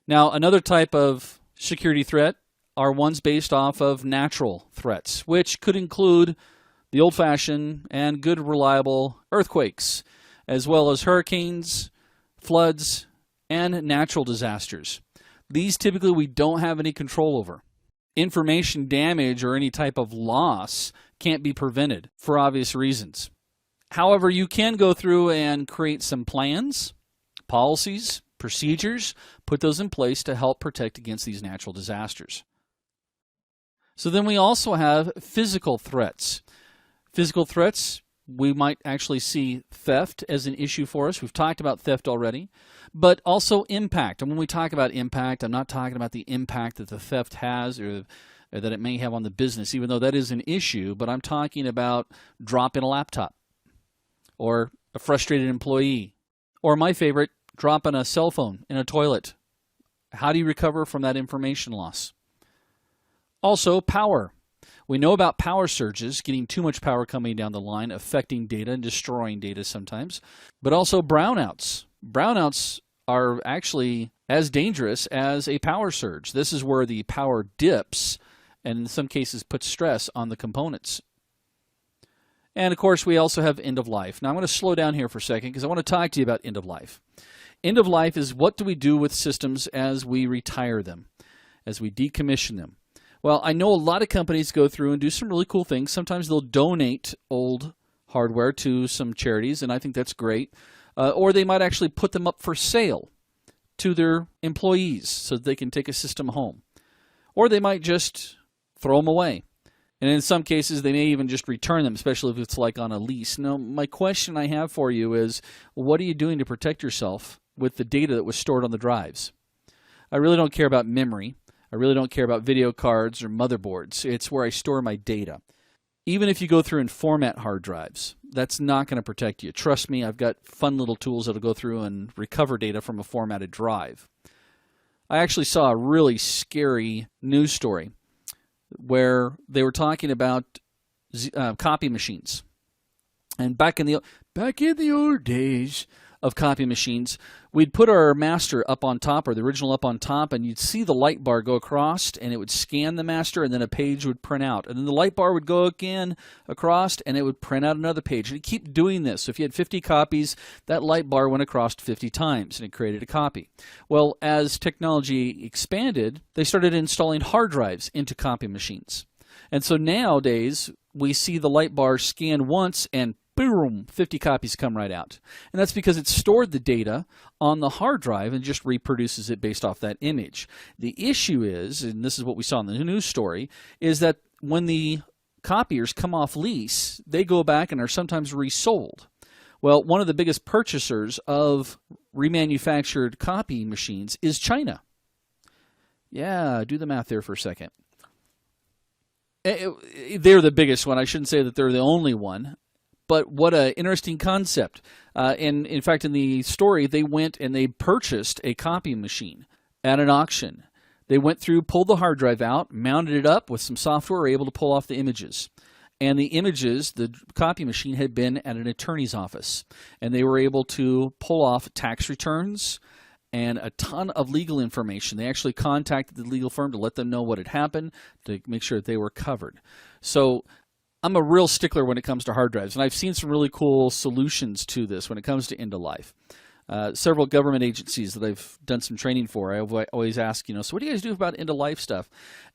Now, another type of security threat are ones based off of natural threats, which could include the old-fashioned and good reliable earthquakes, as well as hurricanes, floods, and natural disasters. These typically we don't have any control over. Information damage or any type of loss can't be prevented for obvious reasons. However, you can go through and create some plans, policies, procedures, put those in place to help protect against these natural disasters. So then we also have physical threats. Physical threats, we might actually see theft as an issue for us. We've talked about theft already, but also impact. And when we talk about impact, I'm not talking about the impact that the theft has or that it may have on the business, even though that is an issue, but I'm talking about dropping a laptop or a frustrated employee, or my favorite, dropping a cell phone in a toilet. How do you recover from that information loss? Also, power. We know about power surges, getting too much power coming down the line, affecting data and destroying data sometimes, but also brownouts. Brownouts are actually as dangerous as a power surge. This is where the power dips and in some cases puts stress on the components. And of course, we also have end of life. Now I'm going to slow down here for a second because I want to talk to you about end of life. End of life is what do we do with systems as we retire them, as we decommission them. Well, I know a lot of companies go through and do some really cool things. Sometimes they'll donate old hardware to some charities, and I think that's great. Or they might actually put them up for sale to their employees so that they can take a system home. Or they might just throw them away. And in some cases, they may even just return them, especially if it's like on a lease. Now, my question I have for you is, what are you doing to protect yourself with the data that was stored on the drives? I really don't care about memory. I really don't care about video cards or motherboards. It's where I store my data. Even if you go through and format hard drives, that's not going to protect you. Trust me, I've got fun little tools that'll go through and recover data from a formatted drive. I actually saw a really scary news story where they were talking about copy machines. And back in the old days of copy machines, we'd put our master up on top, or the original up on top, and you'd see the light bar go across, and it would scan the master, and then a page would print out. And then the light bar would go again across, and it would print out another page. And it'd keep doing this. So if you had 50 copies, that light bar went across 50 times, and it created a copy. Well, as technology expanded, they started installing hard drives into copy machines. And so nowadays, we see the light bar scan once, and boom, 50 copies come right out. And that's because it stored the data on the hard drive and just reproduces it based off that image. The issue is, and this is what we saw in the news story, is that when the copiers come off lease, they go back and are sometimes resold. Well, one of the biggest purchasers of remanufactured copy machines is China. Yeah, do the math there for a second. They're the biggest one. I shouldn't say that they're the only one. But what an interesting concept. And in fact, in the story, they went and they purchased a copy machine at an auction. They went through, pulled the hard drive out, mounted it up with some software, were able to pull off the images. And the images, the copy machine had been at an attorney's office. And they were able to pull off tax returns and a ton of legal information. They actually contacted the legal firm to let them know what had happened, to make sure that they were covered. So I'm a real stickler when it comes to hard drives, and I've seen some really cool solutions to this when it comes to end of life. Several government agencies that I've done some training for, I always ask, so what do you guys do about end of life stuff?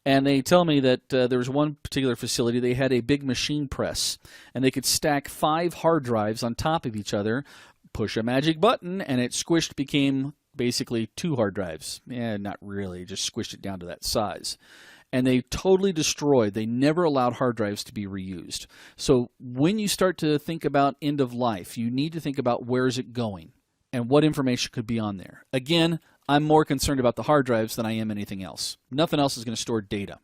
And they tell me that there was one particular facility, they had a big machine press, and they could stack 5 hard drives on top of each other, push a magic button, and it squished became basically 2 hard drives. Not really, just squished it down to that size. And they totally destroyed. They never allowed hard drives to be reused. So when you start to think about end of life, you need to think about where is it going and what information could be on there. Again, I'm more concerned about the hard drives than I am anything else. Nothing else is going to store data.